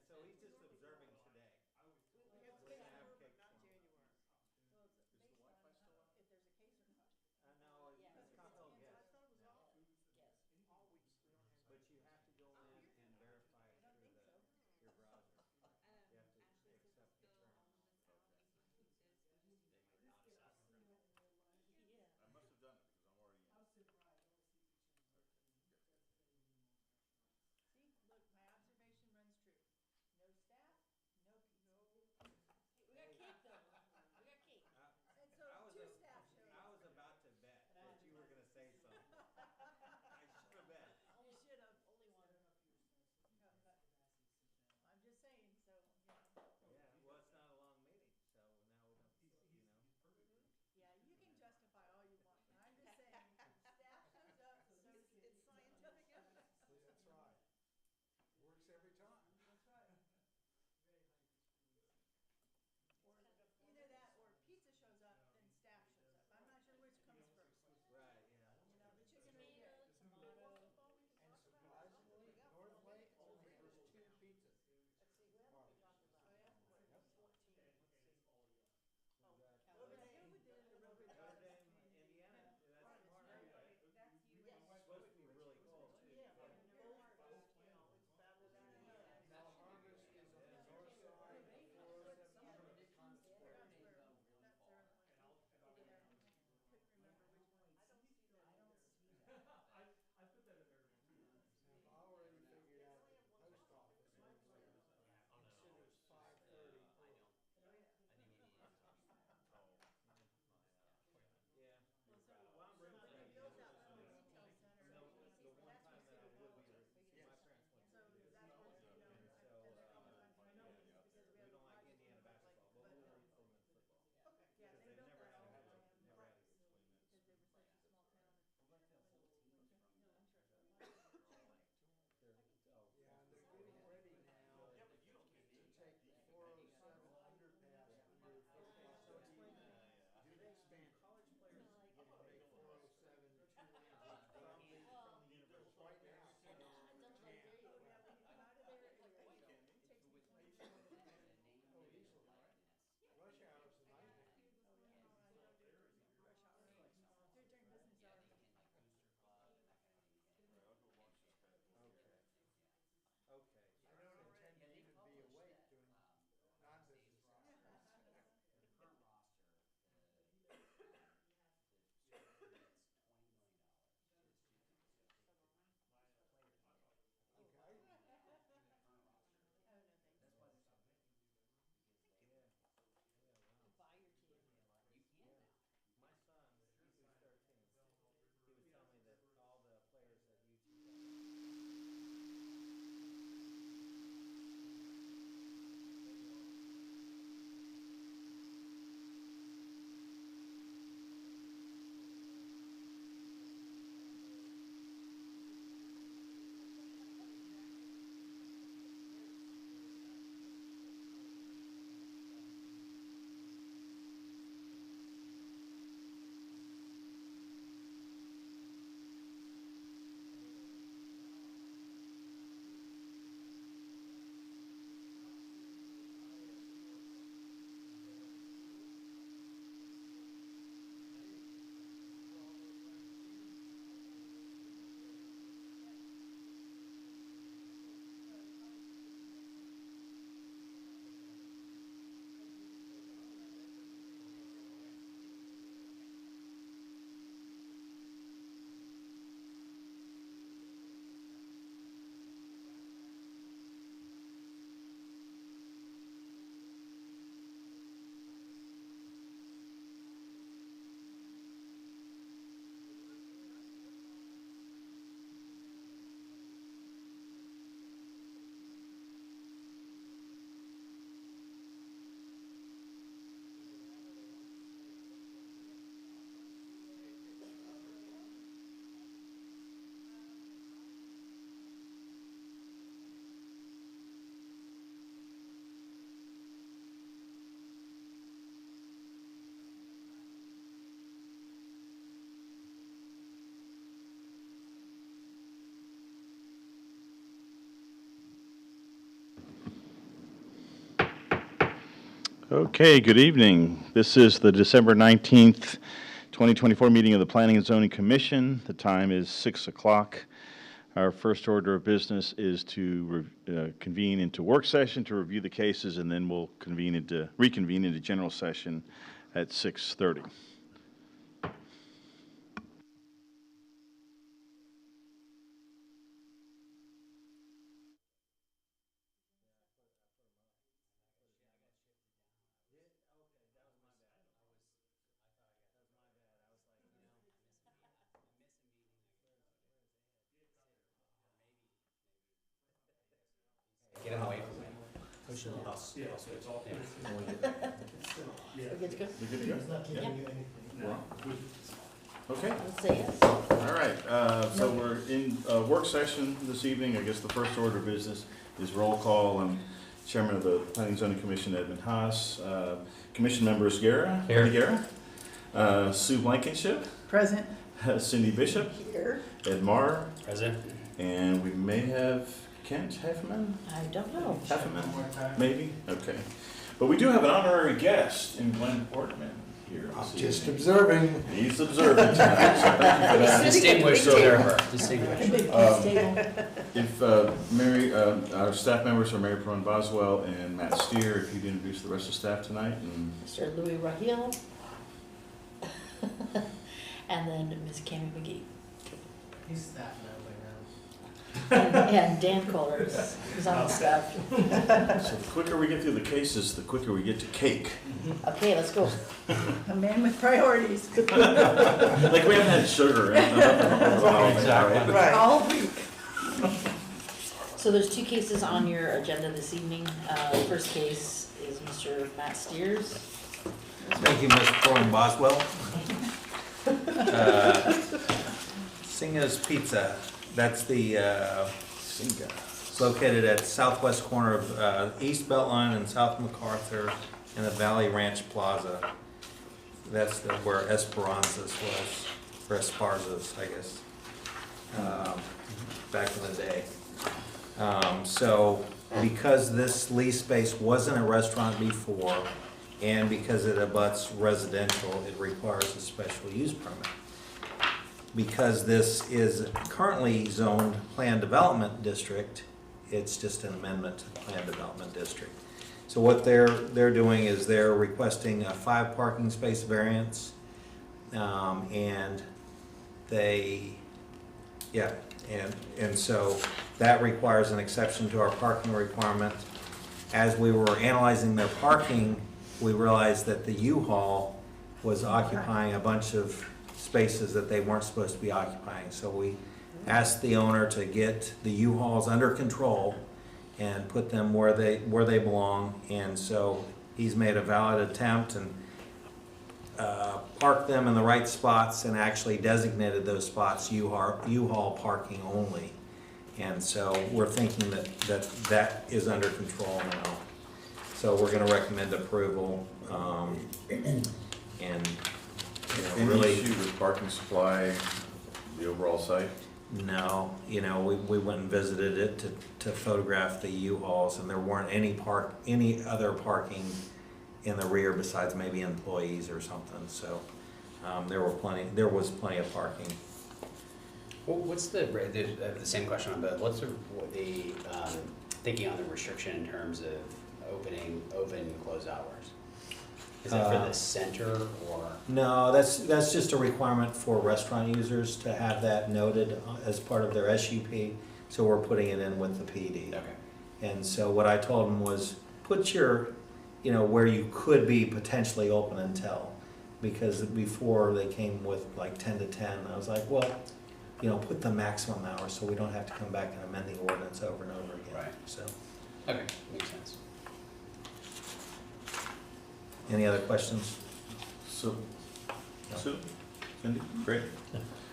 So he's just observing today. We have We're to gonna have but cake not tomorrow. January. Well, it's based on if there's a case or not. No, Yeah, it's it's Coppell in. Guest I thought it was now. all weeks. Yes. All weeks, we don't have. But you have to go in and verify it I don't through think so. your browser. You have to Ashley says accept the fill all terms. of this out, and he keeps his, we just need They to would not assign a credit. Yeah. I must have done it because I'm already in. See, look, my observation runs true. No staff, Okay, good evening. This is the December 19th, 2024 meeting of the Planning and Zoning Commission. The time is 6 o'clock. Our first order of business is to convene into work session to review the cases, and then we'll reconvene into general session at 6:30. Get him away from me. We good to go? We good to go? Okay. Let's say yes. All right, so we're in work session this evening. I guess the first order of business is roll call. I'm Chairman of the Planning and Zoning Commission, Edmund Haas. Commission members Guerra. Here. Andy Guerra. Sue Blankenship. Present. Cindy Bishop. Here. Ed Marr. Present. And we may have Kent Hefferman? I don't know. Hefferman, maybe? Okay. But we do have an honorary guest in Glenn Portman here. Just observing. He's observing tonight, so thank you for that. Distinguished observer. Distinguished. If Mary, our staff members are Mary Peron Boswell and Matt Steer, if you'd introduce the rest of the staff tonight. And Mr. Louis Rahil. And then Ms. Cammy McGee. He's staff now And Dan Kohlers is on the staff. so the quicker we get through the cases, the quicker we get to cake. Okay, let's go. A man with priorities. Like we haven't had sugar. Exactly. Right? All week. So there's two cases on your agenda this evening. The first case is Mr. Matt Steers. Thank you, Ms. Corin Boswell. Singa's Pizza, that's the, it's located at southwest corner of East Beltline and South MacArthur in the Valley Ranch Plaza. That's where Esperanza's was, or Esparza's, I guess, back in the day. So because this lease space wasn't a restaurant before, and because it abuts residential, it requires a special use permit. Because this is currently zoned Plan Development District, it's just an amendment to the Plan Development District. So what they're doing is they're requesting a 5 parking space variance, and so that requires an exception to our parking requirement. As we were analyzing their parking, we realized that the U-Haul was occupying a bunch of spaces that they weren't supposed to be occupying. So we asked the owner to get the U-Hauls under control and put them where they belong. And so he's made a valid attempt and parked them in the right spots and actually designated those spots U-Haul parking only. And so we're thinking that is under control now. So we're going to recommend approval, and Any really issue with parking supply, the overall site? no. We went and visited it to photograph the U-Hauls, and there weren't any other parking in the rear besides maybe employees or something. So there was plenty of parking. Well, what's the same question on both? What's the thinking on the restriction in terms of open and close hours? Is that for the center or? No, that's just a requirement for restaurant users to have that noted as part of their SUP. So we're putting it in with the PD. Okay. And so what I told them was put your, where you could be potentially open until, because before they came with like 10 to 10. I was like, well, put the maximum hours so we don't have to come back and amend the ordinance over and over again. Right. So. Okay, makes sense. Any other questions? So, Sue, Cindy, great.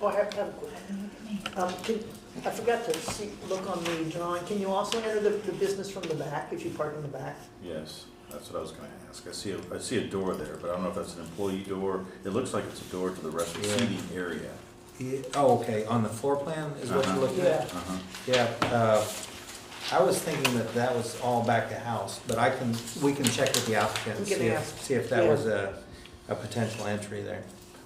Oh, I have a question. I forgot to look on the drawing. Can you also enter the business from the back if you park in the back? Yes, that's what I was going to ask. I see a door there, but I don't know if that's an employee door. It looks like it's a door to the rest of the seating area. Yeah. Oh, okay. On the floor plan is what you're looking at? Uh-huh. Yeah. I was thinking that that was all back to house, but we can check with the applicant and We can see ask. see if that Yeah. was a potential entry there.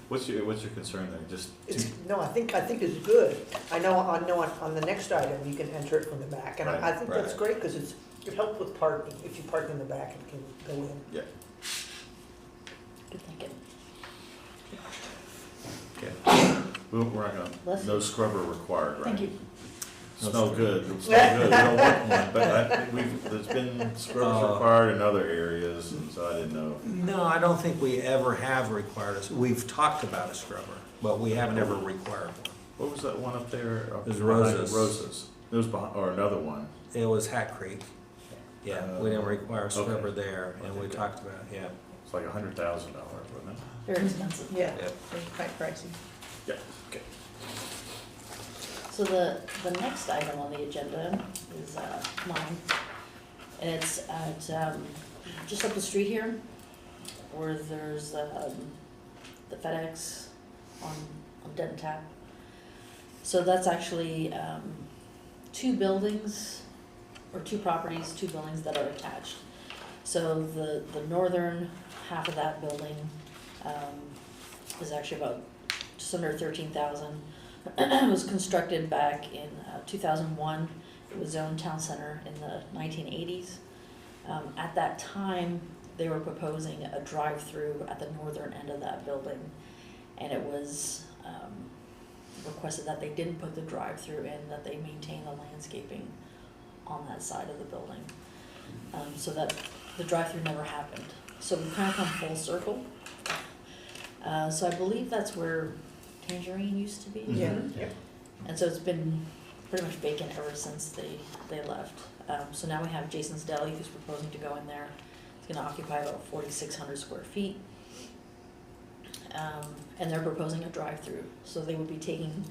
What's your concern there? Just It's, two, no, I think it's good. I know on the next item, you can enter it from the back, and I think that's Right. great, because it helps with parking. If you park in the back, it can go in. yeah. Good thinking. Okay. We're not gonna, Bless no you. scrubber required, right? Thank you. Smell good, it'll smell good, we don't want one, but I think there's been scrubbers required in other areas, and so I didn't know. No, I don't think we ever have required us. We've talked about a scrubber, but we haven't ever required one. What was that one up there? It was behind Rose's. Rose's. It was behind, or another one. It was Hat Creek. Yeah, we didn't require a scrubber Okay. there, and we talked about, yeah. It's like $100,000, wasn't it? Very expensive. Yeah, Yep. it's quite pricey. Yeah, okay. So the next item on the agenda is mine. And it's at, just up the street here, where there's the FedEx on Denton Tap. So that's actually two buildings, or two properties, two buildings that are attached. So the northern half of that building is actually about just under 13,000. It was constructed back in 2001. It was zoned town center in the 1980s. At that time, they were proposing a drive-through at the northern end of that building, and it was requested that they didn't put the drive-through in, that they maintain the landscaping on that side of the building, so that the drive-through never happened. So we've kind of come full circle. So I believe that's where Tangerine used to be. Yeah. And so it's been pretty much vacant ever since they left. So now we have Jason's Deli, who's proposing to go in there. It's gonna occupy about 4,600 square feet. And they're proposing a drive-through, so they would be taking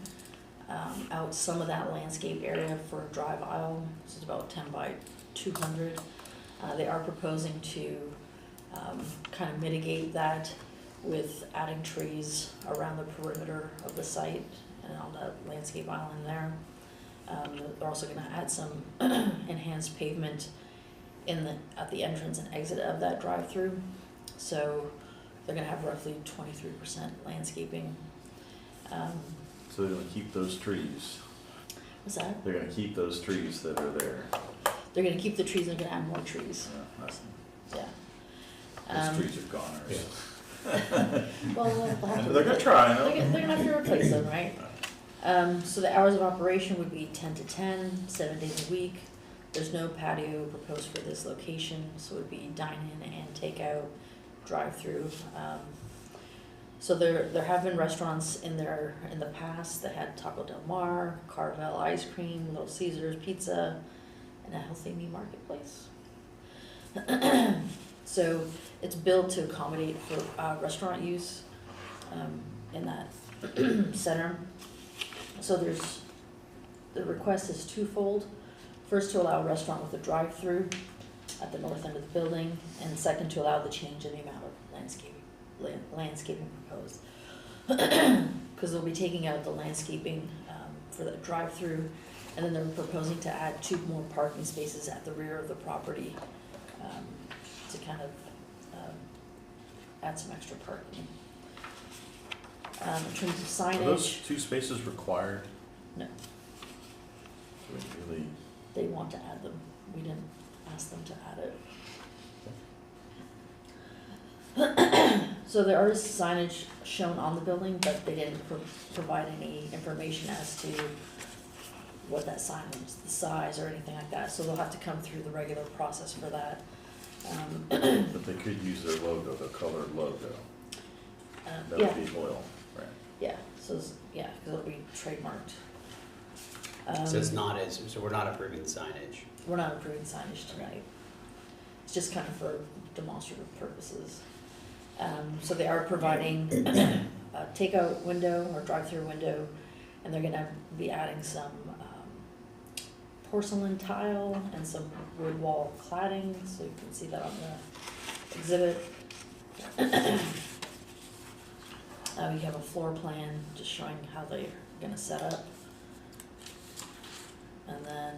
out some of that landscape area for a drive aisle. This is about 10 by 200. They are proposing to kind of mitigate that with adding trees around the perimeter of the site and on the landscape island there. They're also gonna add some enhanced pavement at the entrance and exit of that drive-through. So they're gonna have roughly 23% landscaping. So they're gonna keep those trees. What's that? They're gonna keep those trees that are there. They're gonna keep the trees and they're gonna add more trees, Yeah, that's- yeah. Those trees are goners. Well, they'll have to. They're gonna try, They're gonna have to replace them, right? So the hours of operation would be 10 to 10, 7 days a week. There's no patio proposed for this location, so it would be dine-in and takeout, drive-through. So there have been restaurants in there in the past that had Taco Del Mar, Carvel ice cream, Little Caesars pizza, and a Healthy Me marketplace. So it's built to accommodate for restaurant use in that center. So the request is twofold. First, to allow a restaurant with a drive-through at the north end of the building, and second, to allow the change in the amount of landscaping proposed. Because they'll be taking out the landscaping for the drive-through, and then they're proposing to add 2 more parking spaces at the rear of the property to kind of add some extra parking. In terms of Are those signage, 2 spaces required? no, So we really, they want to add them. We didn't ask them to add it. So there is signage shown on the building, but they didn't provide any information as to what that sign was, the size or anything like that. So they'll have to come through the regular process for that. but they could use their logo, their colored logo. That Yeah, would be oil, right? yeah, so, yeah, because it'll be trademarked. So it's not so we're not approving signage. We're not approving signage tonight. It's just kind of for demonstrative purposes. So they are providing a takeout window or drive-through window, and they're gonna be adding some porcelain tile and some wood wall cladding, so you can see that on the exhibit. We have a floor plan just showing how they're gonna set up. And then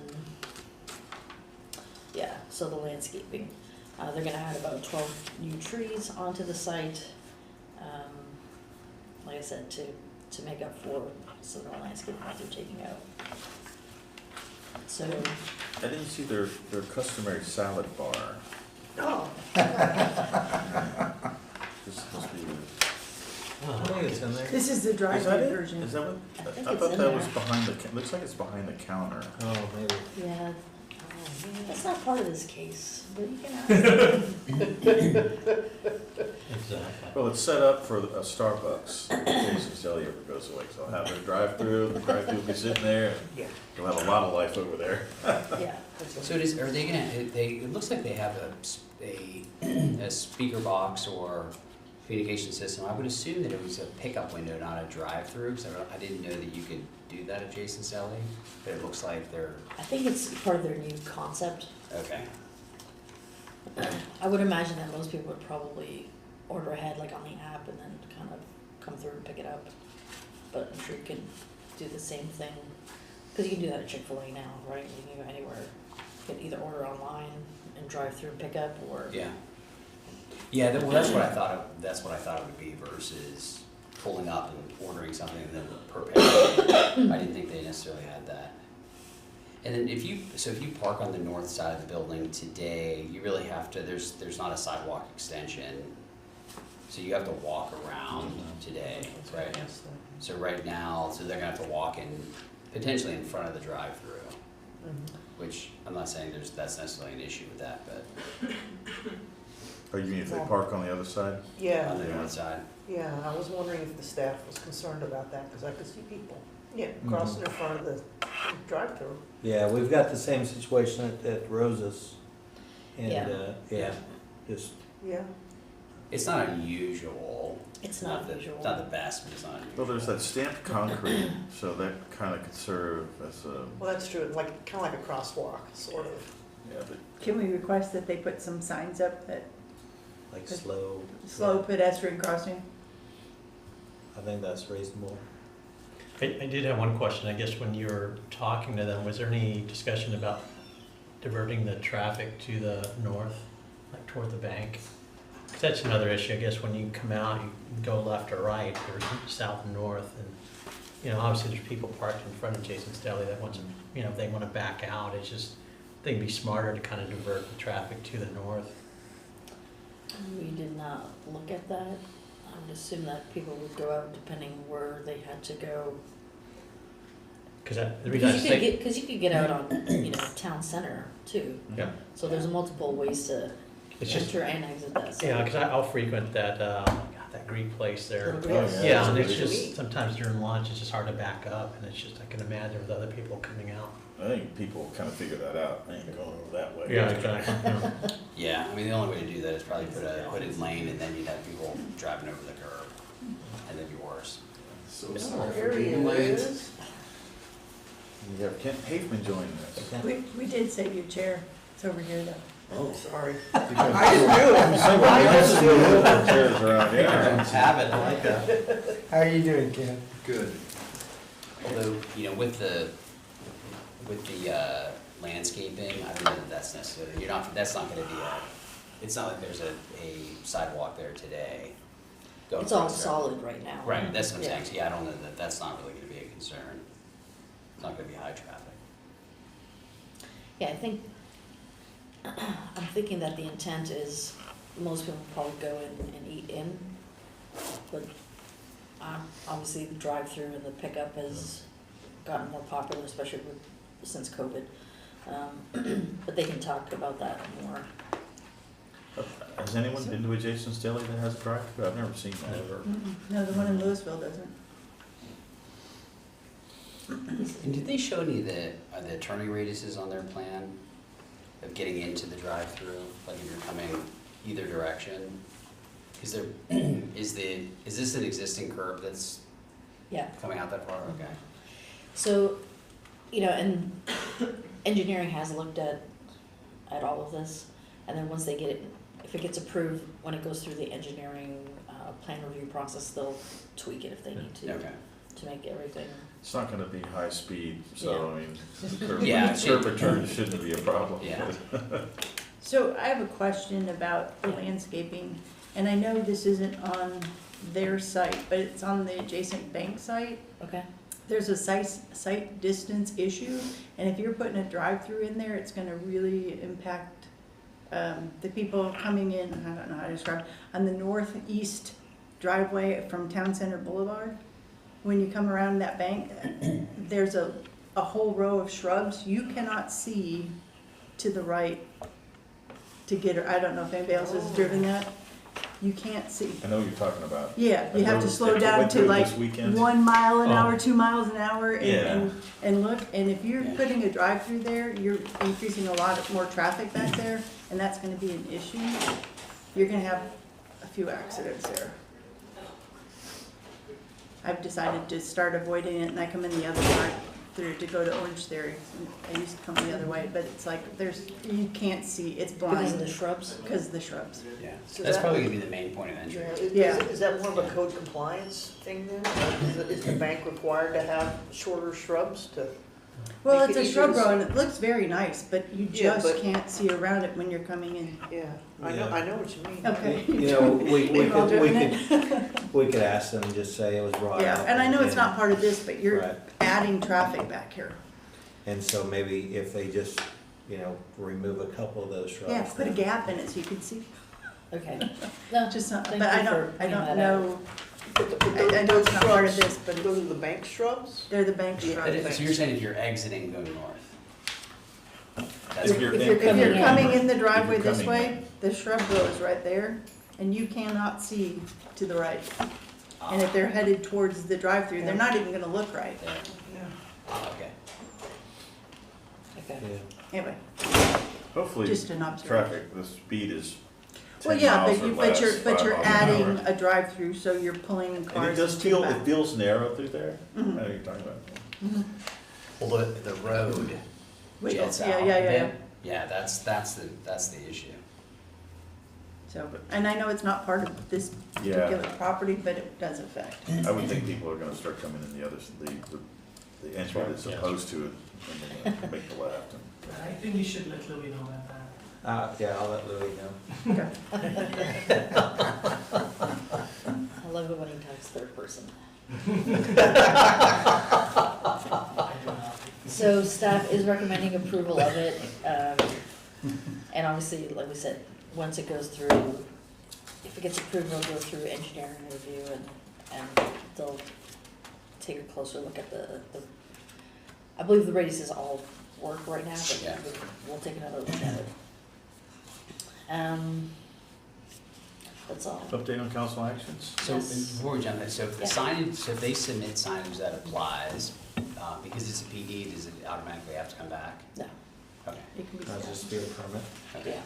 Yeah, so the landscaping, they're gonna add about 12 new trees onto the site. Like I said, to make up for some of the landscaping that they're taking out. So, I didn't see their customary salad bar. Oh, This must be, I think it's in there. This is the is that drive-through it? version. Is that what? I think I it's thought in that was there. behind the, looks like it's behind the counter. Oh, maybe. yeah, that's not part of this case, but you can ask. Well, it's set up for a Starbucks in case the Sally ever goes away. So I'll have their drive-through, the drive-through will be sitting there, and yeah. you'll have a lot of life over there. Yeah, So it is, are they gonna, it looks like they have a speaker box or communication system. I would assume that it was a pickup window, not a drive-through, because I didn't know that you could do that at Jason's Deli, but it looks like they're, I think it's part of their new concept. okay. I would imagine that most people would probably order ahead, like on the app, and then kind of come through and pick it up. But I'm sure you can do the same thing, because you can do that at Chick-fil-A now, right? You can go anywhere. You can either order online and drive through and pick up, or Yeah. Yeah, well, that's what I thought it would be versus pulling up and ordering something and then preparing. I didn't think they necessarily had that. And then if you park on the north side of the building today, you really have to, there's not a sidewalk extension. So you have to walk around today, right? So right now, so they're gonna have to walk in, potentially in front of the drive-through, which I'm not saying that's necessarily an issue with that, but Or you mean if they park on the other side? Yeah, on the north side. yeah, I was wondering if the staff was concerned about that, because I could see people, crossing in front of the drive-through. Yeah, we've got the same situation at Rose's. And, Yeah. yeah, just, Yeah, It's not unusual. it's not usual. Not the best, but it's not unusual. Well, there's that stamped concrete, so that kind of could serve as a, well, that's true, like, kind of like a crosswalk, sort of. yeah, but Can we request that they put some signs up that like slow. slow pedestrian crossing? I think that's reasonable. I did have one question. I guess when you were talking to them, was there any discussion about diverting the traffic to the north, like toward the bank? 'Cause that's another issue, I guess, when you come out, you go left or right, or south and north, and, you know, obviously there's people parked in front of Jason's Deli that wants to, you know, if they want to back out, it's just, I think it'd be smarter to kind of divert the traffic to the north. We did not look at that. I would assume that people would go out depending where they had to go. Because the reason I Because say, you could get out on, you know, town center too. yeah, So there's multiple ways to it's just, enter and exit that site. yeah, because I'll frequent that, God, that Greek place there. Little Oh, Greece. yeah. Yeah, and it's It's just, neat. sometimes during lunch, it's just hard to back up, and it's just, I can imagine with other people coming out. I think people kind of figure that out. I ain't going over that way. Exactly. Yeah, I mean, the only way to do that is probably put a hooded lane and then you'd have people driving over the curb, and it'd be worse. So Oh, sorry here for he being late. is. We have Kent Haveman joining us. We did save your chair. It's over here though. Oh, Sorry. I didn't do it. Chairs around here. Have it, I like that. How are you doing, Ken? Good. Although, you know, with the landscaping, I don't know that that's necessary, that's not gonna be it's not like there's a sidewalk there today. going It's all across there. solid right now. Right, that's what I'm Yeah. saying, so yeah, I don't know that's not really gonna be a concern. It's not gonna be high traffic. Yeah, I think, I'm thinking that the intent is most people probably go in and eat in. But obviously the drive-through and the pickup has gotten more popular, especially since COVID. But they can talk about that more. Has anyone been to a Jason's Deli that has a drive-through? I've never seen that. No, the one in Louisville doesn't. And did they show any of the turning radiuses on their plan of getting into the drive-through, like if you're coming either direction? Is there, is this an existing curb that's Yeah. coming out that far? Okay. So, you know, and engineering has looked at all of this, and then once they get it, if it gets approved, when it goes through the engineering plan review process, they'll tweak it if they need to Okay. make everything It's not gonna be high speed, so I mean, curb, Yeah, curb return shouldn't be a problem. Yeah. So I have a question about the landscaping, and I know this isn't on their site, but it's on the adjacent bank site. Okay, There's a site distance issue, and if you're putting a drive-through in there, it's gonna really impact, the people coming in, I don't know how to describe, on the northeast driveway from Town Center Boulevard. When you come around that bank, there's a whole row of shrubs. You cannot see to the right to get, I don't know if anybody else has driven that. You can't see. I know what you're talking about. Yeah, you have to slow I down went to through it like this weekend. 1 mile an hour, Oh. 2 miles an hour, Yeah. and look, and if you're Yeah. putting a drive-through there, you're increasing a lot more traffic back there, and that's gonna be an issue. You're gonna have a few accidents there. I've decided to start avoiding it, and I come in the other side through to go to Orange Theory. I used to come the other way, but it's like, you can't see, it's because of the blind, shrubs. because of the shrubs. Yeah, So that's that- probably gonna be the main point of entry. Yeah. Is that more of a code compliance thing then? Is the bank required to have shorter shrubs to? Well, Make it's it a easier shrub to row, and it looks very nice, but you Yeah, just but- can't see around it when you're coming in. Yeah, I know what you mean. Okay. You know, we You've all could, driven we could ask them, just say it was brought up. Yeah, and I know it's not part of this, but you're Right. adding traffic back here. And so maybe if they just, remove a couple of those shrubs. Yeah, put a then- gap in it so you can see. Okay. No, Just not, thank but I you for don't, I pointing don't that out. know, But I know it's not part of this, but those are the bank shrubs? they're the bank Yeah, shrubs. So you're saying if you're exiting, go north? That's If what you're If in- you're If you're coming coming in. in the driveway If you're this coming way, the shrub row is right there, and you cannot see to the right. And if they're headed towards the drive-through, they're not even gonna look right. there. Okay. Okay. Yeah. Anyway, Hopefully, just an observation. traffic, the speed is Well, 10 yeah, miles but or you, less, but 5 you're miles an adding hour. a drive-through, so you're pulling And it cars does into the feel, back. it feels narrow through there. Mhm. I know you're talking about. Well, the road Wiggles, jets yeah, out yeah, a yeah, yeah. bit. Yeah, that's the issue. So, and I know it's not part of this Yeah. particular property, but it does affect. I would think people are gonna start coming in the other, the entry that's Yeah. opposed to it, and then make the left. And I think you should let Louis know about that. Yeah, I'll let Louis know. Okay. I love it when he talks third person. I do not. So staff is recommending approval of it, and obviously, like we said, once it goes through, if it gets approved, it'll go through engineering review and they'll take a closer look at the, I believe the radiuses all work right now, but Yeah. we'll take another look at it. That's all. Update on council actions? So Yes. before we jump in, so if the Yeah. signage, so if they submit signage that applies, because it's a PD, does it automatically have to come back? No, Okay. It can be Not staff. just be a permit. Okay. yeah.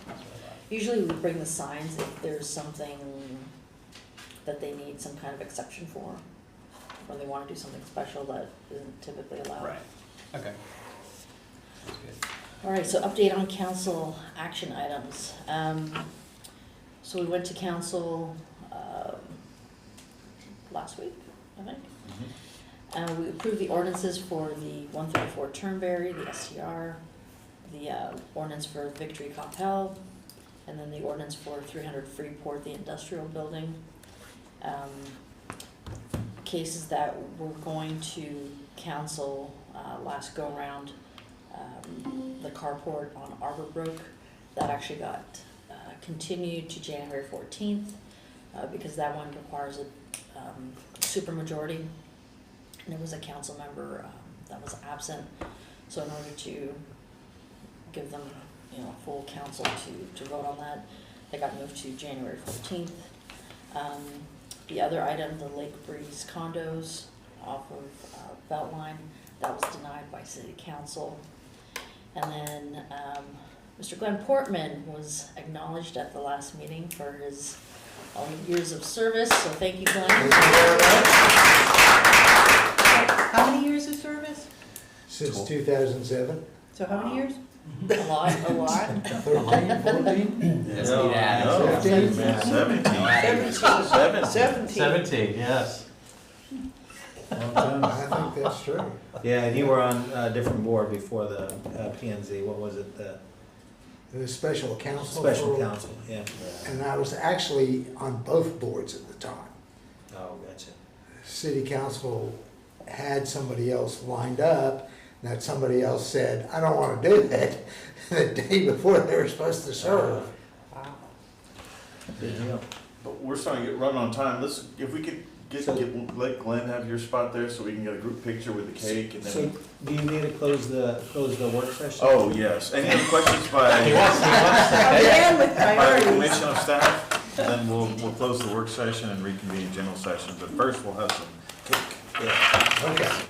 That's what I thought. Usually we bring the signs if there's something that they need some kind of exception for, or they wanna do something special that isn't typically allowed. Right, okay. That's good. All right, so update on council action items. So we went to council, last week, I think. We approved the ordinances for the 134 Turnberry, the STR, the ordinance for Victory Coppell, and then the ordinance for 300 Freeport, the industrial building. Cases that were going to council last go-around, the carport on Arborbrook, that actually got continued to January 14th, because that one requires a supermajority. And it was a council member that was absent, so in order to give them, full council to vote on that, they got moved to January 14th. The other item, the Lake Breeze condos off of Beltline, that was denied by city council. And then Mr. Glenn Portman was acknowledged at the last meeting for his years of service, so thank you, Glenn. How many years of service? Since 2007? So how many years? A lot. 13, 14? Doesn't need ads. No, 15? 17. 17, 17, yes. Long time. I think that's true. Yeah, and you were on a different board before the P and Z, what was it, the The special counsel. special for- counsel, yeah. And I was actually on both boards at the time. Oh, gotcha. City council had somebody else lined up, and that somebody else said, I don't want to do that, the day before they were supposed to serve. Good deal. But we're starting to get run on time. If we could So- let Glenn have your spot there so we can get a group picture with the cake and So, then. do you need to close the work session? Oh, yes. Any other questions by, Again with by the priorities. commission of staff? Then we'll close the work session and reconvene in general session, but first we'll have some cake. Yeah. Okay.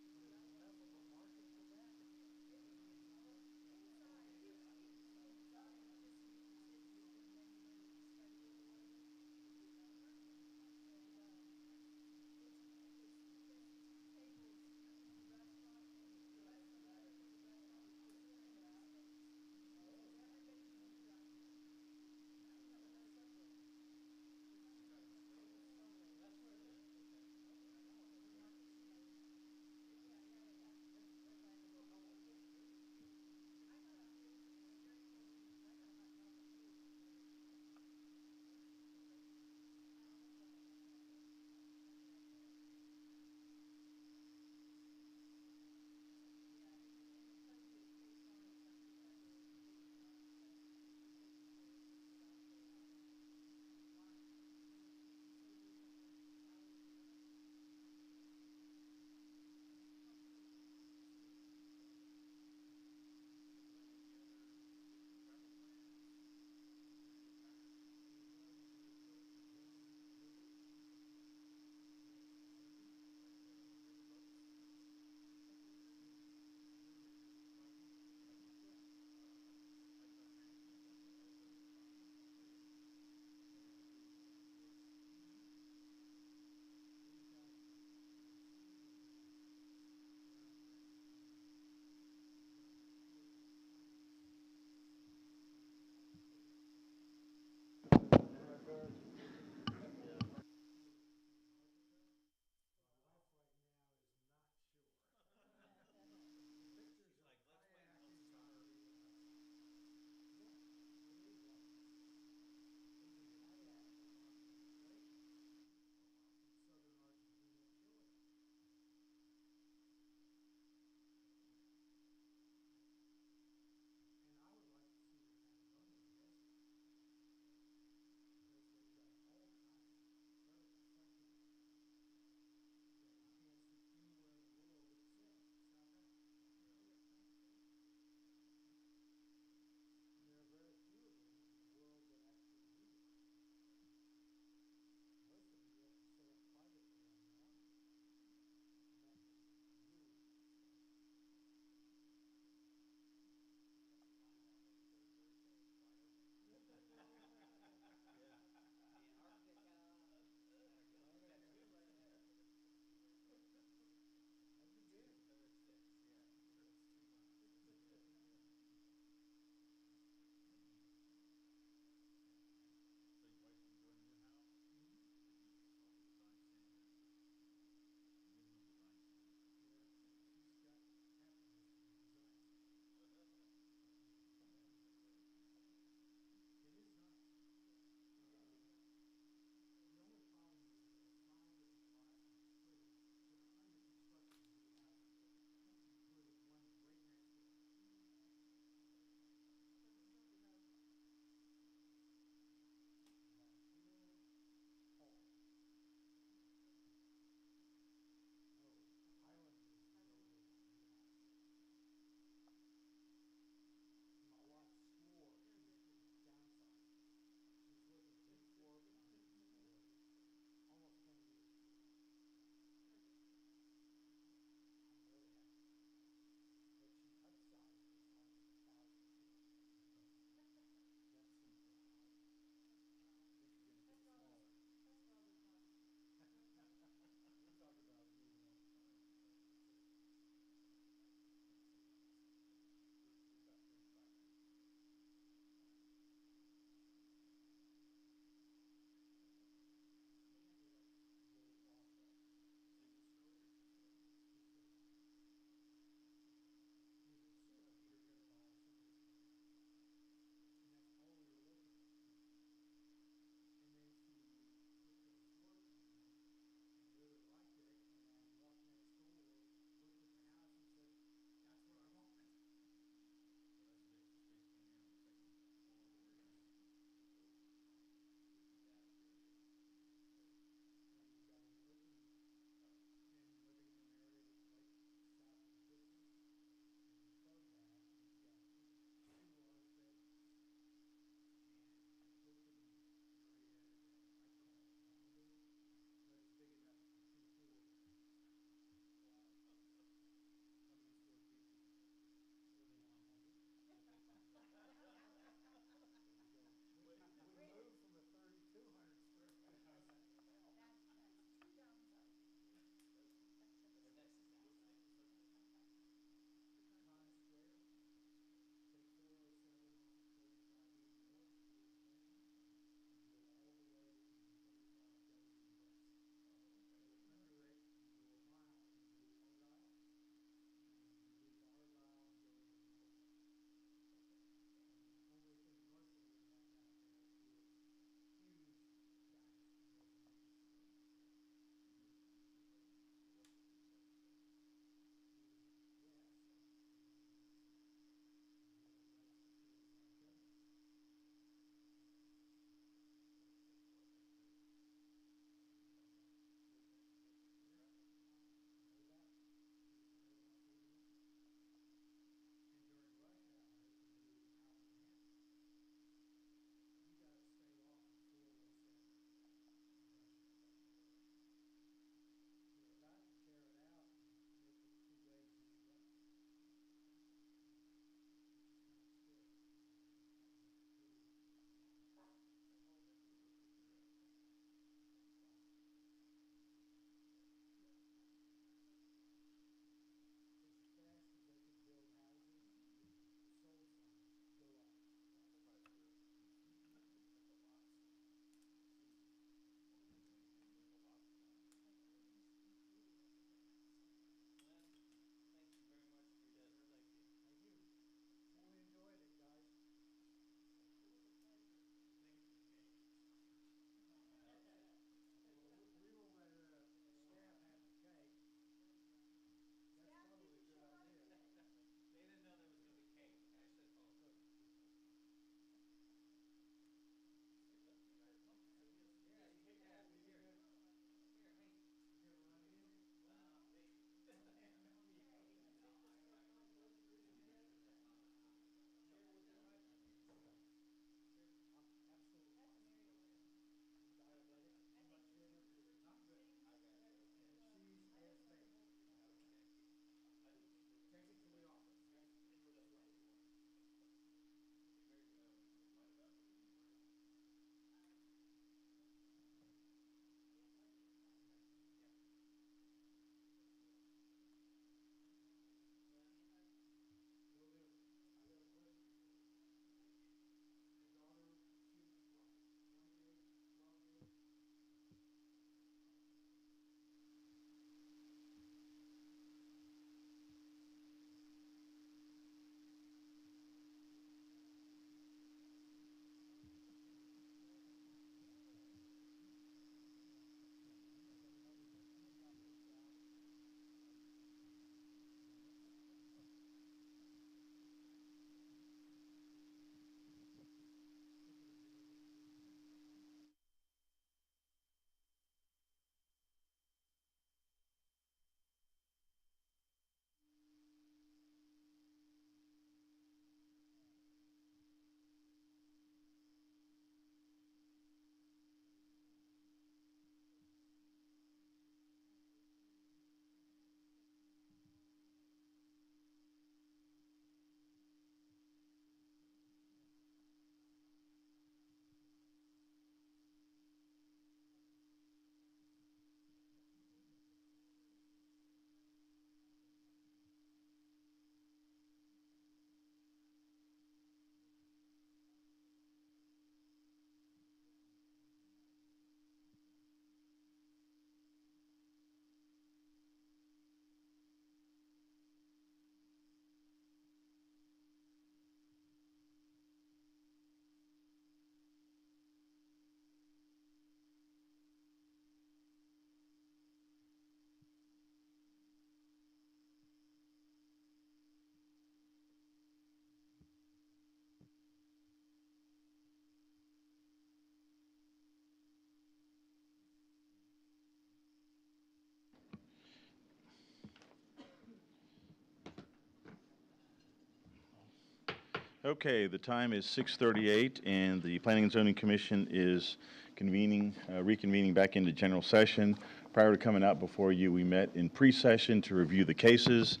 Okay, the time is 6:38, and the Planning and Zoning Commission is reconvening back into general session. Prior to coming out before you, we met in pre-session to review the cases.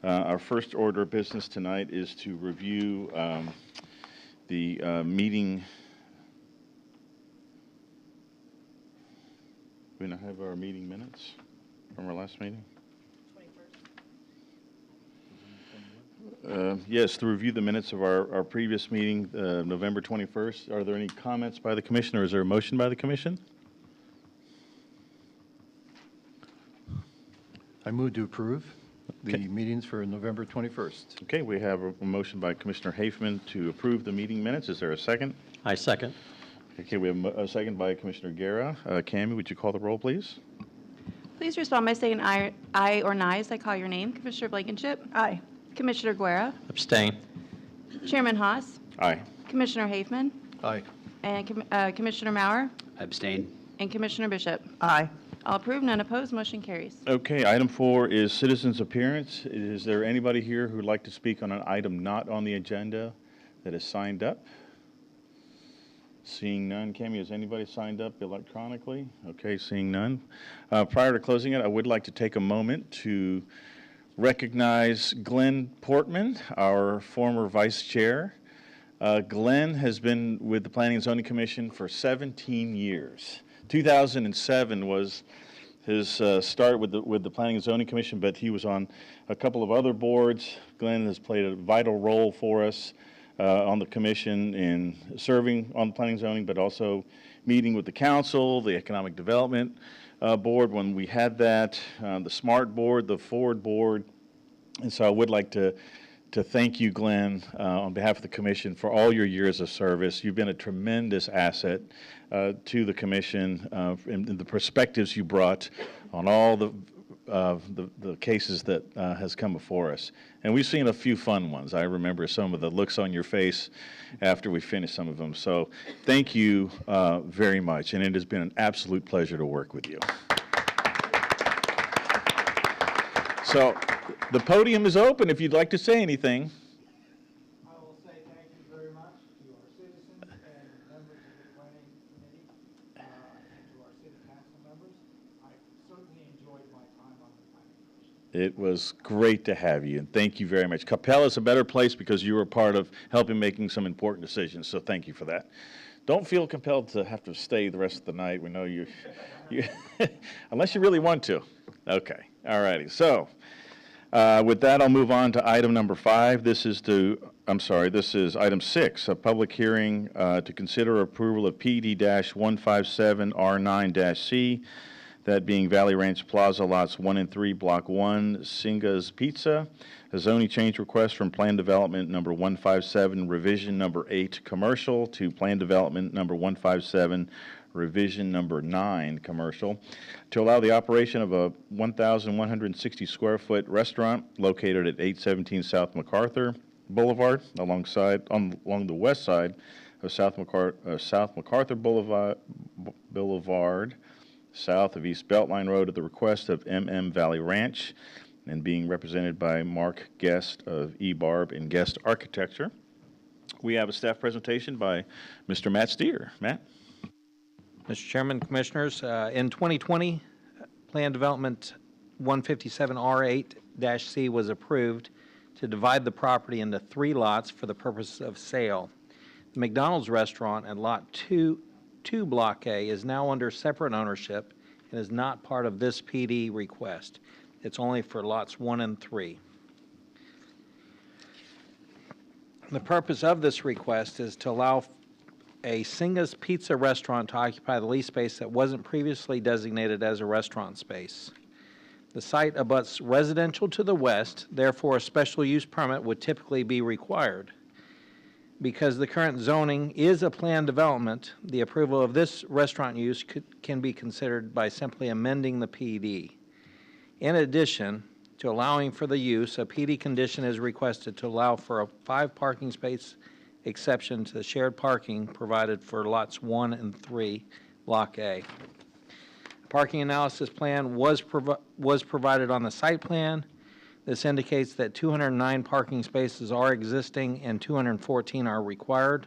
Our first order of business tonight is to review the meeting. We now have our meeting minutes from our last meeting? 21st? Yes, to review the minutes of our previous meeting, November 21st. Are there any comments by the commission, or is there a motion by the commission? I move to approve the Okay. meetings for November 21st. Okay, we have a motion by Commissioner Hafman to approve the meeting minutes. Is there a second? I second. Okay, we have a second by Commissioner Guerra. Cammie, would you call the roll, please? Please respond by saying aye or nay as I call your name. Commissioner Blankenship. Aye. Commissioner Guerra. Abstain. Chairman Haas. Aye. Commissioner Hafman. Aye. And Commissioner Maurer. Abstain. And Commissioner Bishop. Aye. All approved, none opposed, motion carries. Okay, item 4 is citizens' appearance. Is there anybody here who would like to speak on an item not on the agenda that is signed up? Seeing none. Cammie, has anybody signed up electronically? Okay, seeing none. Prior to closing it, I would like to take a moment to recognize Glenn Portman, our former vice chair. Glenn has been with the Planning and Zoning Commission for 17 years. 2007 was his start with the Planning and Zoning Commission, but he was on a couple of other boards. Glenn has played a vital role for us on the commission in serving on planning and zoning, but also meeting with the council, the Economic Development Board when we had that, the SMART Board, the Forward Board. And so I would like to thank you, Glenn, on behalf of the commission for all your years of service. You've been a tremendous asset to the commission and the perspectives you brought on all the cases that has come before us. And we've seen a few fun ones. I remember some of the looks on your face after we finished some of them. So thank you very much, and it has been an absolute pleasure to work with you. So the podium is open if you'd like to say anything. I will say thank you very much to our citizens and members of the planning committee, and to our city council members. I certainly enjoyed my time on the planning commission. It was great to have you, and thank you very much. Coppell is a better place because you were part of helping making some important decisions, so thank you for that. Don't feel compelled to have to stay the rest of the night. We know you unless you really want to. Okay, all righty. So with that, I'll move on to item number 5. This is item 6, a public hearing to consider approval of PD-157R9-C, that being Valley Ranch Plaza lots 1 and 3, block 1, Singa's Pizza, a zoning change request from Plan Development number 157, revision number 8, commercial, to Plan Development number 157, revision number 9, commercial, to allow the operation of a 1,160 square foot restaurant located at 817 South MacArthur Boulevard, along the west side of South MacArthur Boulevard, south of East Beltline Road, at the request of MM Valley Ranch, and being represented by Mark Guest of eBarb and Guest Architecture. We have a staff presentation by Mr. Matt Steer. Matt? Mr. Chairman, Commissioners, in 2020, Plan Development 157R8-C was approved to divide the property into 3 lots for the purpose of sale. The McDonald's restaurant at Lot 2 Block A is now under separate ownership and is not part of this PD request. It's only for lots 1 and 3. The purpose of this request is to allow a Singa's Pizza restaurant to occupy the lease space that wasn't previously designated as a restaurant space. The site abuts residential to the west, therefore a special use permit would typically be required. Because the current zoning is a planned development, the approval of this restaurant use can be considered by simply amending the PD. In addition to allowing for the use, a PD condition is requested to allow for a 5 parking space exception to the shared parking provided for lots 1 and 3, Block A. A parking analysis plan was provided on the site plan. This indicates that 209 parking spaces are existing and 214 are required.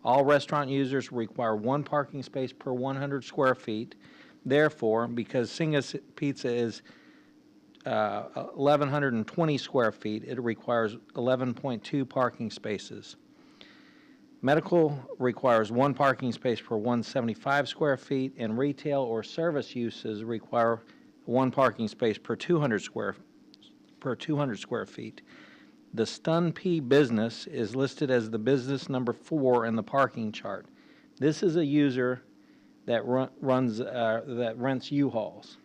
All restaurant users require one parking space per 100 square feet. Therefore, because Singa's Pizza is 1,120 square feet, it requires 11.2 parking spaces. Medical requires one parking space per 175 square feet, and retail or service uses require one parking space per 200 square feet. The Stun P business is listed as the business number 4 in the parking chart. This is a user that rents U-Hauls.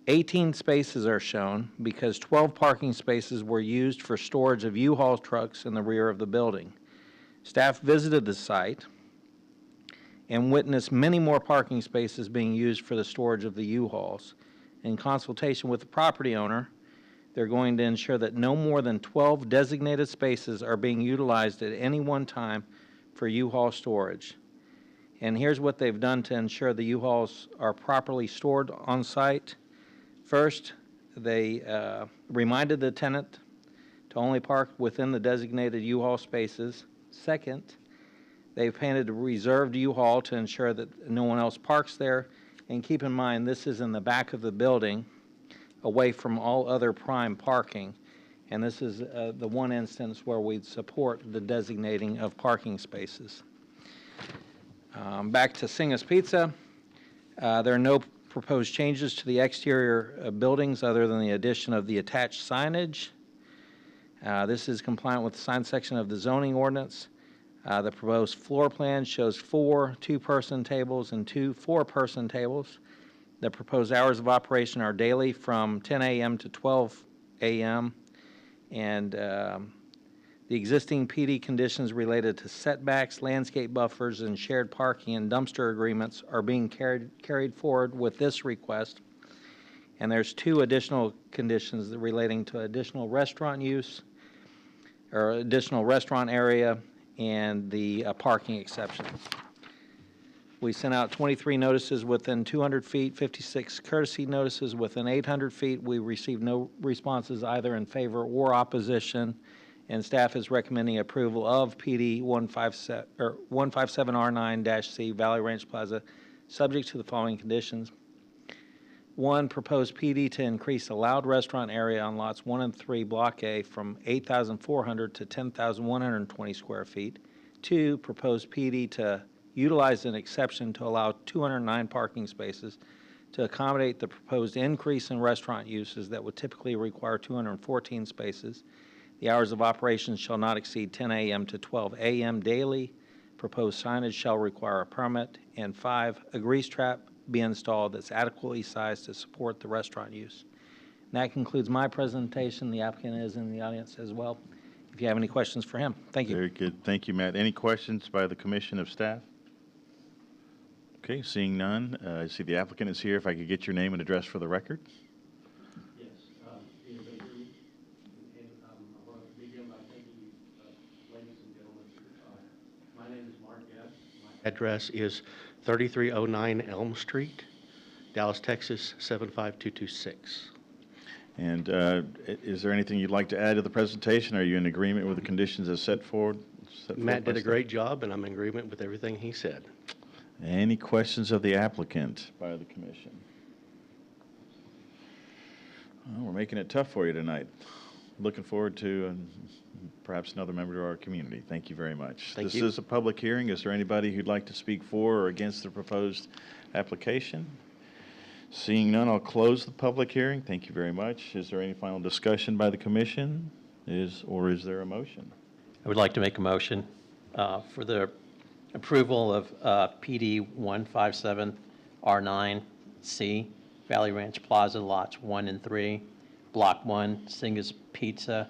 18 spaces are shown because 12 parking spaces were used for storage of U-Haul trucks in the rear of the building. Staff visited the site and witnessed many more parking spaces being used for the storage of the U-Hauls. In consultation with the property owner, they're going to ensure that no more than 12 designated spaces are being utilized at any one time for U-Haul storage. And here's what they've done to ensure the U-Hauls are properly stored on site. First, they reminded the tenant to only park within the designated U-Haul spaces. Second, they've painted a reserved U-Haul to ensure that no one else parks there. And keep in mind, this is in the back of the building, away from all other prime parking. And this is the one instance where we'd support the designating of parking spaces. Back to Singa's Pizza. There are no proposed changes to the exterior buildings other than the addition of the attached signage. This is compliant with the sign section of the zoning ordinance. The proposed floor plan shows 4 two-person tables and 2 four-person tables. The proposed hours of operation are daily from 10 a.m. to 12 a.m. And the existing PD conditions related to setbacks, landscape buffers, and shared parking and dumpster agreements are being carried forward with this request. And there's 2 additional conditions relating to additional restaurant use or additional restaurant area and the parking exception. We sent out 23 notices within 200 feet, 56 courtesy notices within 800 feet. We received no responses either in favor or opposition, and staff is recommending approval of PD 157R9-C Valley Ranch Plaza, subject to the following conditions. 1, proposed PD to increase allowed restaurant area on lots 1 and 3, Block A, from 8,400 to 10,120 square feet. 2, proposed PD to utilize an exception to allow 209 parking spaces to accommodate the proposed increase in restaurant uses that would typically require 214 spaces. The hours of operation shall not exceed 10 a.m. to 12 a.m. daily. Proposed signage shall require a permit. And 5, a grease trap be installed that's adequately sized to support the restaurant use. And that concludes my presentation. The applicant is in the audience as well, if you have any questions for him. Thank you. Very good. Thank you, Matt. Any questions by the commission of staff? Okay, seeing none, I see the applicant is here. If I could get your name and address for the record. Yes, Peter Baker, and I want to begin by thanking you, ladies and gentlemen, for your time. My name is Mark F. My address is 3309 Elm Street, Dallas, Texas, 75226. And is there anything you'd like to add to the presentation? Are you in agreement with the conditions as set forward? Matt did a great job, and I'm in agreement with everything he said. Any questions of the applicant by the commission? Well, we're making it tough for you tonight. Looking forward to perhaps another member of our community. Thank you very much. Thank This you. is a public hearing. Is there anybody who'd like to speak for or against the proposed application? Seeing none, I'll close the public hearing. Thank you very much. Is there any final discussion by the commission? Is there a motion? I would like to make a motion for the approval of PD 157R9C, Valley Ranch Plaza, lots 1 and 3, Block 1, Singa's Pizza,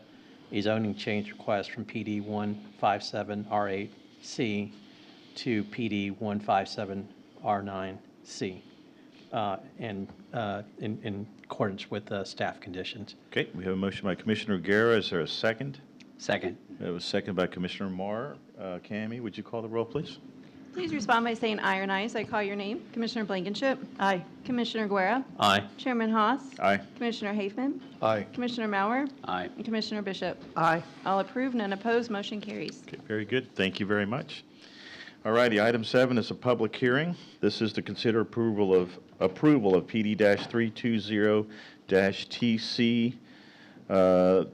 a zoning change request from PD 157R8C to PD 157R9C, in accordance with staff conditions. Okay, we have a motion by Commissioner Guerra. Is there a second? Second. It was second by Commissioner Marr. Cammie, would you call the roll, please? Please respond by saying aye or nay as I call your name. Commissioner Blankenship. Aye. Commissioner Guerra. Aye. Chairman Haas. Aye. Commissioner Hafman. Aye. Commissioner Mauer. Aye. And Commissioner Bishop. Aye. All approved, none opposed, motion carries. Okay, very good. Thank you very much. All righty, item 7 is a public hearing. This is to consider approval of PD-320-TC,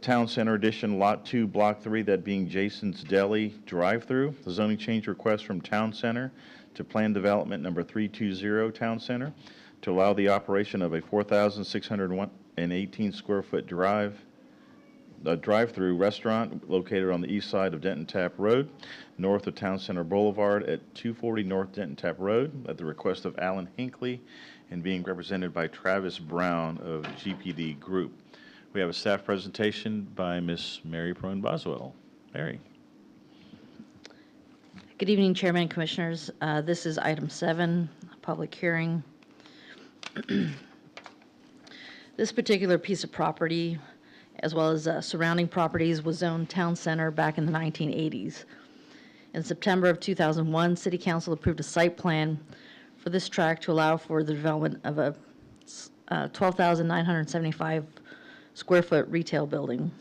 Town Center Edition, Lot 2, Block 3, that being Jason's Deli drive-through. The zoning change request from Town Center to Plan Development Number 320 Town Center to allow the operation of a 4,618 square foot drive-through restaurant located on the east side of Denton Tap Road, north of Town Center Boulevard at 240 North Denton Tap Road, at the request of Alan Hinckley and being represented by Travis Brown of GPD Group. We have a staff presentation by Miss Mary Prone Boswell. Mary. Good evening, Chairman and Commissioners. This is item 7, a public hearing. This particular piece of property, as well as surrounding properties, was zoned town center back in the 1980s. In September of 2001, City Council approved a site plan for this tract to allow for the development of a 12,975 square foot retail building,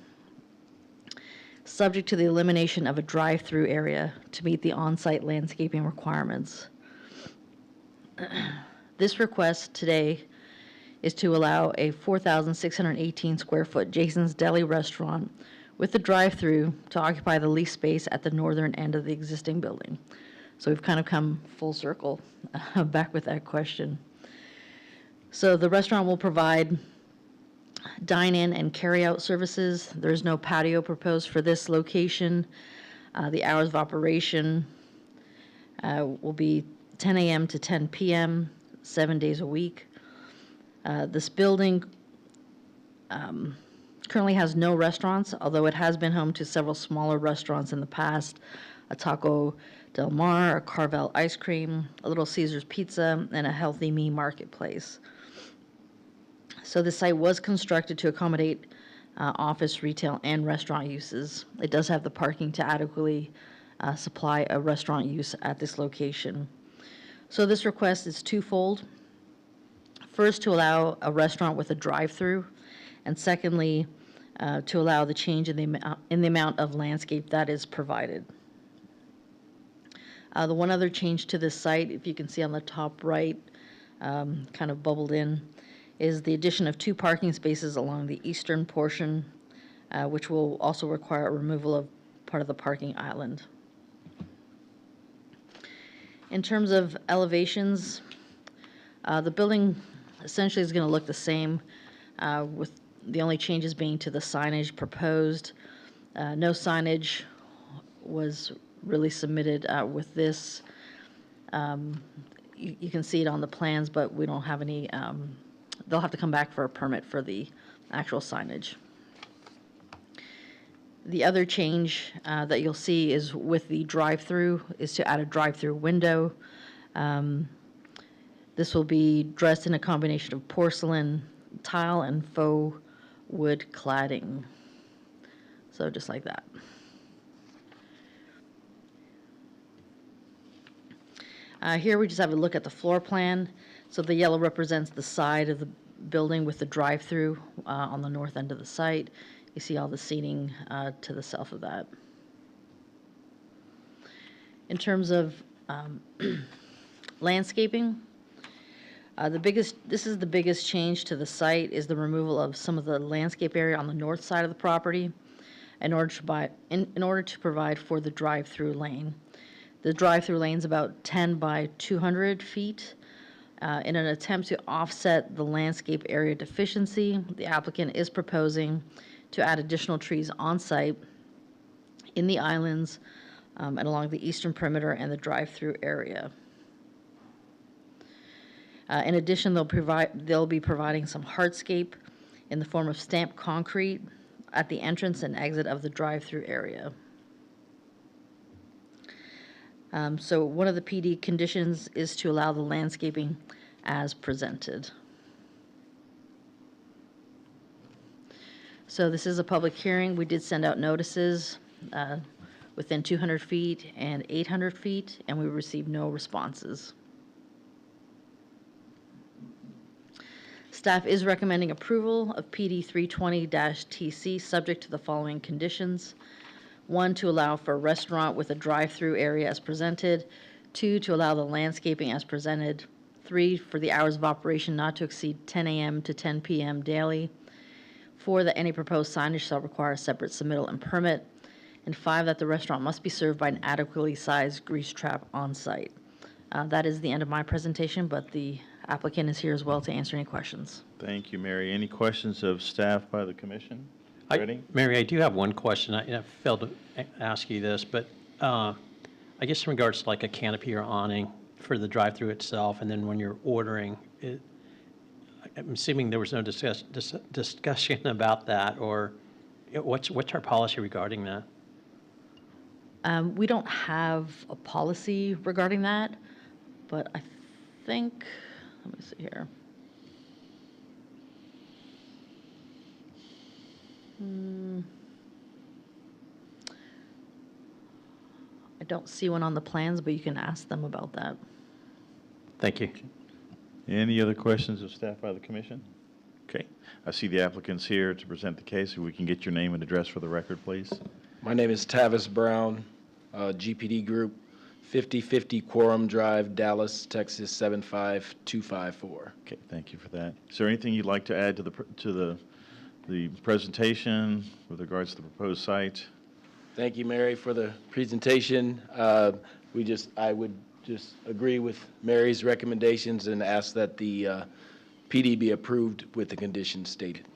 subject to the elimination of a drive-through area to meet the on-site landscaping requirements. This request today is to allow a 4,618 square foot Jason's Deli restaurant with the drive-through to occupy the lease space at the northern end of the existing building. So we've kind of come full circle back with that question. So the restaurant will provide dine-in and carry-out services. There's no patio proposed for this location. The hours of operation will be 10 a.m. to 10 p.m., 7 days a week. This building currently has no restaurants, although it has been home to several smaller restaurants in the past, a Taco Del Mar, a Carvel Ice Cream, a Little Caesars Pizza, and a Healthy Me Marketplace. So the site was constructed to accommodate office, retail, and restaurant uses. It does have the parking to adequately supply a restaurant use at this location. So this request is twofold. First, to allow a restaurant with a drive-through, and secondly, to allow the change in the amount of landscape that is provided. The one other change to this site, if you can see on the top right, kind of bubbled in, is the addition of 2 parking spaces along the eastern portion, which will also require a removal of part of the parking island. In terms of elevations, the building essentially is going to look the same, with the only changes being to the signage proposed. No signage was really submitted with this. You can see it on the plans, but we don't have any, they'll have to come back for a permit for the actual signage. The other change that you'll see is with the drive-through is to add a drive-through window. This will be dressed in a combination of porcelain, tile, and faux wood cladding. So just like that. Here we just have a look at the floor plan. So the yellow represents the side of the building with the drive-through on the north end of the site. You see all the seating to the south of that. In terms of landscaping, this is the biggest change to the site is the removal of some of the landscape area on the north side of the property in order to provide for the drive-through lane. The drive-through lane is about 10 by 200 feet. In an attempt to offset the landscape area deficiency, the applicant is proposing to add additional trees on site in the islands and along the eastern perimeter and the drive-through area. In addition, they'll be providing some hardscape in the form of stamped concrete at the entrance and exit of the drive-through area. So one of the PD conditions is to allow the landscaping as presented. So this is a public hearing. We did send out notices within 200 feet and 800 feet, and we received no responses. Staff is recommending approval of PD 320-TC, subject to the following conditions. 1, to allow for a restaurant with a drive-through area as presented. 2, to allow the landscaping as presented. 3, for the hours of operation not to exceed 10 a.m. to 10 p.m. daily. 4, that any proposed signage shall require a separate submittal and permit. And 5, that the restaurant must be served by an adequately sized grease trap on site. That is the end of my presentation, but the applicant is here as well to answer any questions. Thank you, Mary. Any questions of staff by the commission? Ready? Mary, I do have one question. I failed to ask you this, but I guess in regards to like a canopy or awning for the drive-through itself, and then when you're ordering, I'm assuming there was no discussion about that, or what's our policy regarding that? We don't have a policy regarding that, but I think, let me see here. I don't see one on the plans, but you can ask them about that. Thank you. Any other questions of staff by the commission? Okay. I see the applicants here to present the case. If we can get your name and address for the record, please. My name is Tavis Brown, GPD Group, 5050 Quorum Drive, Dallas, Texas 75254. Okay, thank you for that. Is there anything you'd like to add to the presentation with regards to the proposed site? Thank you, Mary, for the presentation. I would just agree with Mary's recommendations and ask that the PD be approved with the conditions stated.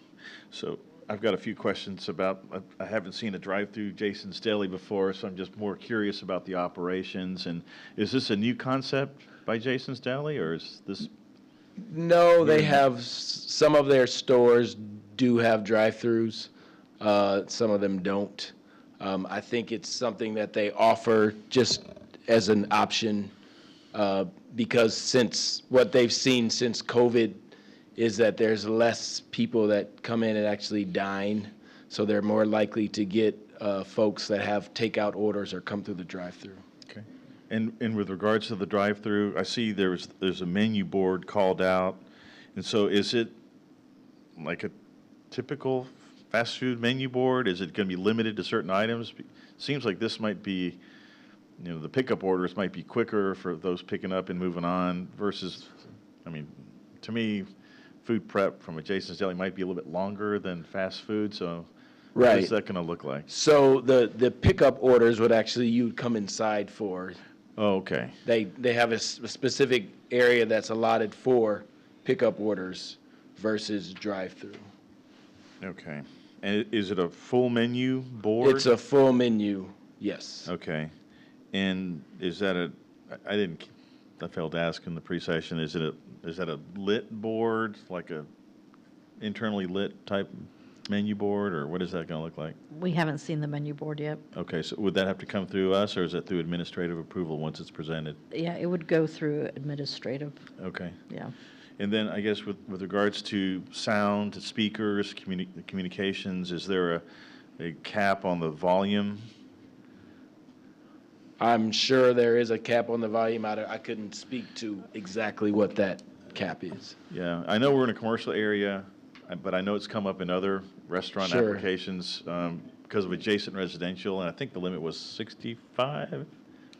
So I've got a few questions about, I haven't seen a drive-through Jason's Deli before, so I'm just more curious about the operations. And is this a new concept by Jason's Deli, or is this? No, they have, some of their stores do have drive-throughs. Some of them don't. I think it's something that they offer just as an option because since what they've seen since COVID is that there's less people that come in and actually dine, so they're more likely to get folks that have takeout orders or come through the drive-through. Okay. And with regards to the drive-through, I see there's a menu board called out, and so is it like a typical fast food menu board? Is it going to be limited to certain items? Seems like this might be, the pickup orders might be quicker for those picking up and moving on versus, to me, food prep from a Jason's Deli might be a little bit longer than fast food, so Right. what is that going to look like? So the pickup orders would actually, you'd come inside for. Oh, okay. They have a specific area that's allotted for pickup orders versus drive-through. Okay. And is it a full menu board? It's a full menu, yes. Okay. And is that I failed to ask in the pre-session, is that a lit board, like a internally lit type menu board, or what is that going to look like? We haven't seen the menu board yet. Okay, so would that have to come through us, or is it through administrative approval once it's presented? Yeah, it would go through administrative. Okay. Yeah. And then I guess with regards to sound, to speakers, communications, is there a cap on the volume? I'm sure there is a cap on the volume. I couldn't speak to exactly what that cap is. Yeah, I know we're in a commercial area, but I know it's come up in other restaurant Sure. applications because of adjacent residential, and I think the limit was 65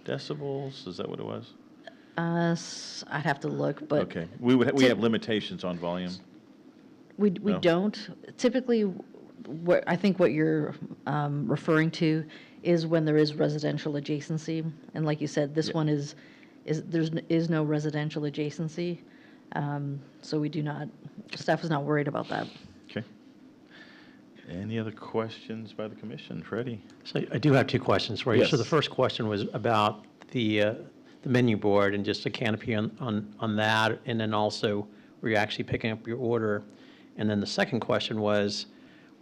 decibels. Is that what it was? I'd have to look, but. Okay, we have limitations on volume. We No? don't. Typically, I think what you're referring to is when there is residential adjacency. And like you said, this one is no residential adjacency. So we do not, staff is not worried about that. Okay. Any other questions by the commission? Freddie? So I do have two questions for you. Yes. So the first question was about the menu board and just a canopy on that, and then also where you're actually picking up your order. And then the second question was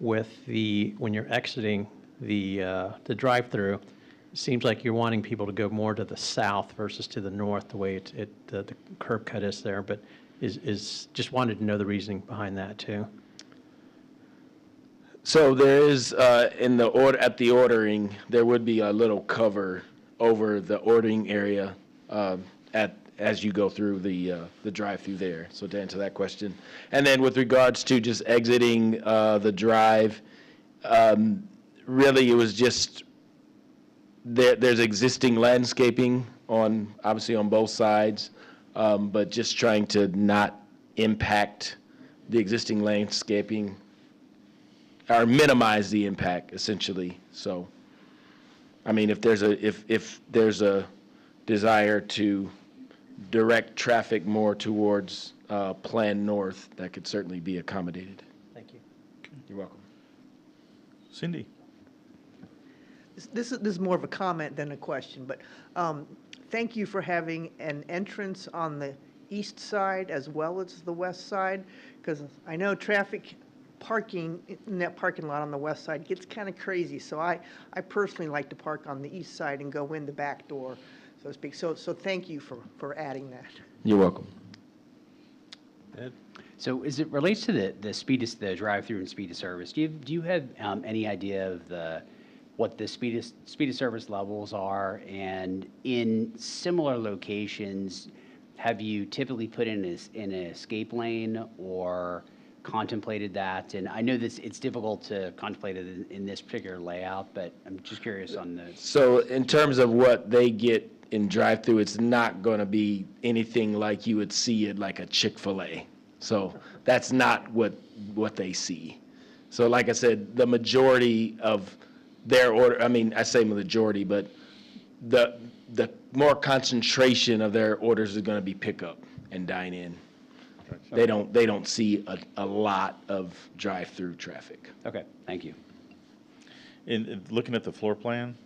with when you're exiting the drive-through, it seems like you're wanting people to go more to the south versus to the north, the way the curb cut is there, but just wanted to know the reasoning behind that too. So there is, in the order, at the ordering, there would be a little cover over the ordering area as you go through the drive-through there. So to answer that question. And then with regards to just exiting the drive, really it was just, there's existing landscaping obviously on both sides, but just trying to not impact the existing landscaping or minimize the impact, essentially. So, I mean, if there's a desire to direct traffic more towards Plan North, that could certainly be accommodated. Thank you. You're welcome. Cindy? This is more of a comment than a question, but thank you for having an entrance on the east side as well as the west side, because I know traffic parking in that parking lot on the west side gets kind of crazy. So I personally like to park on the east side and go in the back door, so to speak. So thank you for adding that. You're welcome. Ed? So as it relates to the drive-through and speed of service, do you have any idea of what the speed of service levels are? And in similar locations, have you typically put in an escape lane or contemplated that? And I know it's difficult to contemplate it in this particular layout, but I'm just curious on the. So in terms of what they get in drive-through, it's not going to be anything like you would see at like a Chick-fil-A. So that's not what they see. So like I said, the majority of their order, I mean, I say majority, but the more concentration of their orders is going to be pickup and dine in. They don't see a lot of drive-through traffic. Okay, thank you. In looking at the floor plan,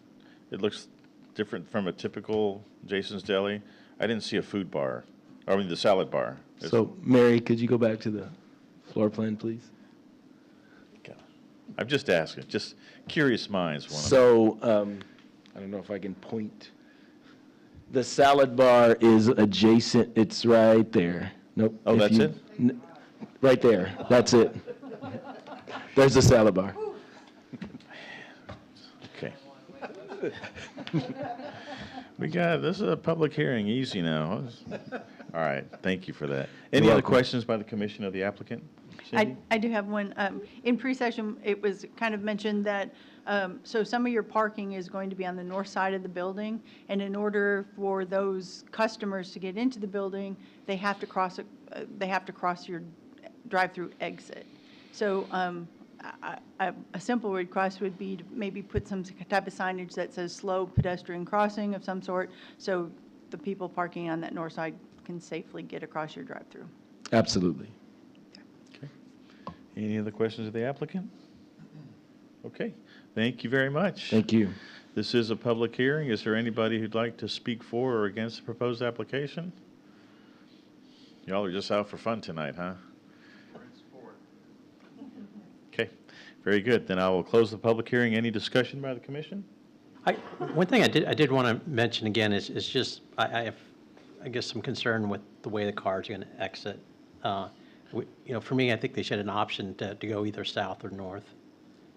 it looks different from a typical Jason's Deli. I didn't see a food bar, the salad bar. So, Mary, could you go back to the floor plan, please? I'm just asking, just curious minds want to. So, I don't know if I can point. The salad bar is adjacent, it's right there. Nope. Oh, that's it? Right there, that's it. There's the salad bar. Okay. This is a public hearing, easy now. All right, thank you for that. Any other questions by the commission of the applicant? Cindy? I do have one. In pre-session, it was kind of mentioned that, so some of your parking is going to be on the north side of the building, and in order for those customers to get into the building, they have to cross your drive-through exit. So a simple request would be to maybe put some type of signage that says slow pedestrian crossing of some sort, so the people parking on that north side can safely get across your drive-through. Absolutely. Any other questions of the applicant? Okay, thank you very much. Thank you. This is a public hearing. Is there anybody who'd like to speak for or against the proposed application? Y'all are just out for fun tonight, huh? Okay, very good. Then I will close the public hearing. Any discussion by the commission? One thing I did want to mention again is just, I have, I guess, some concern with the way the cars are going to exit. For me, I think they should have an option to go either south or north.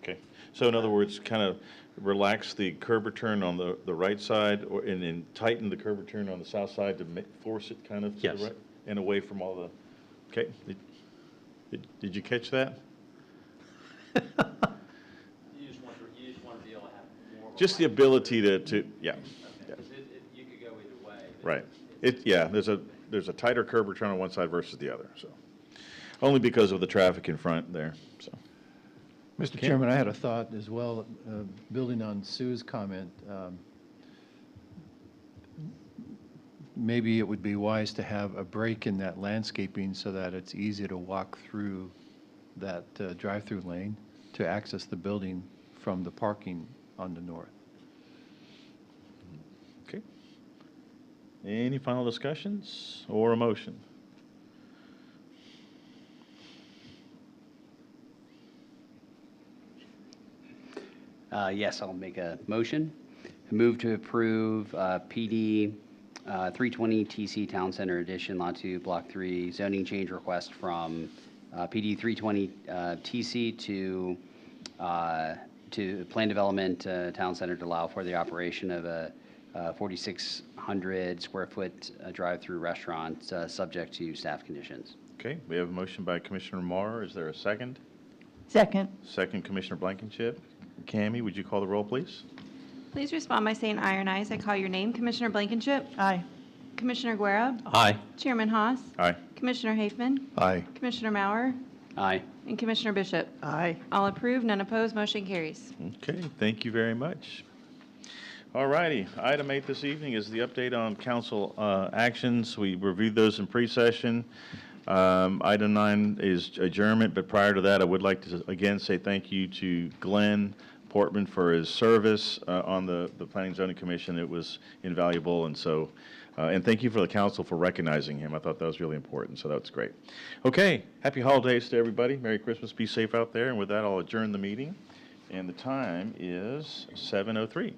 Okay, so in other words, kind of relax the curb return on the right side, and then tighten the curb return on the south side to force it kind of to the right and away from all the. Okay, did you catch that? You just want to be able to have more. Just the ability to yeah. Because you could go either way. Right. There's a tighter curb return on one side versus the other. So only because of the traffic in front there. So. Mr. Chairman, I had a thought as well, building on Sue's comment. Maybe it would be wise to have a break in that landscaping so that it's easy to walk through that drive-through lane to access the building from the parking on the north. Okay. Any final discussions or a motion? Yes, I'll make a motion. I move to approve PD 320 TC Town Center Edition Lot 2, Block 3 zoning change request from PD 320 TC to to plan development, town center to allow for the operation of a 4,600 square foot drive-through restaurant, subject to staff conditions. Okay, we have a motion by Commissioner Marr. Is there a second? Second. Second, Commissioner Blankenship. Cammie, would you call the roll, please? Please respond by saying aye or nay as I call your name. Commissioner Blankenship. Aye. Commissioner Guerra. Aye. Chairman Haas. Aye. Commissioner Hafman. Aye. Commissioner Mauer. Aye. And Commissioner Bishop. Aye. All approved, none opposed, motion carries. Okay, thank you very much. All righty, item 8 this evening is the update on council actions. We reviewed those in pre-session. Item 9 is adjournment, but prior to that, I would like to again say thank you to Glenn Portman for his service on the Planning and Zoning Commission. It was invaluable, and so, and thank you for the council for recognizing him. I thought that was really important, so that's great. Okay, happy holidays to everybody. Merry Christmas, be safe out there, and with that, I'll adjourn the meeting, and the time is 7:03.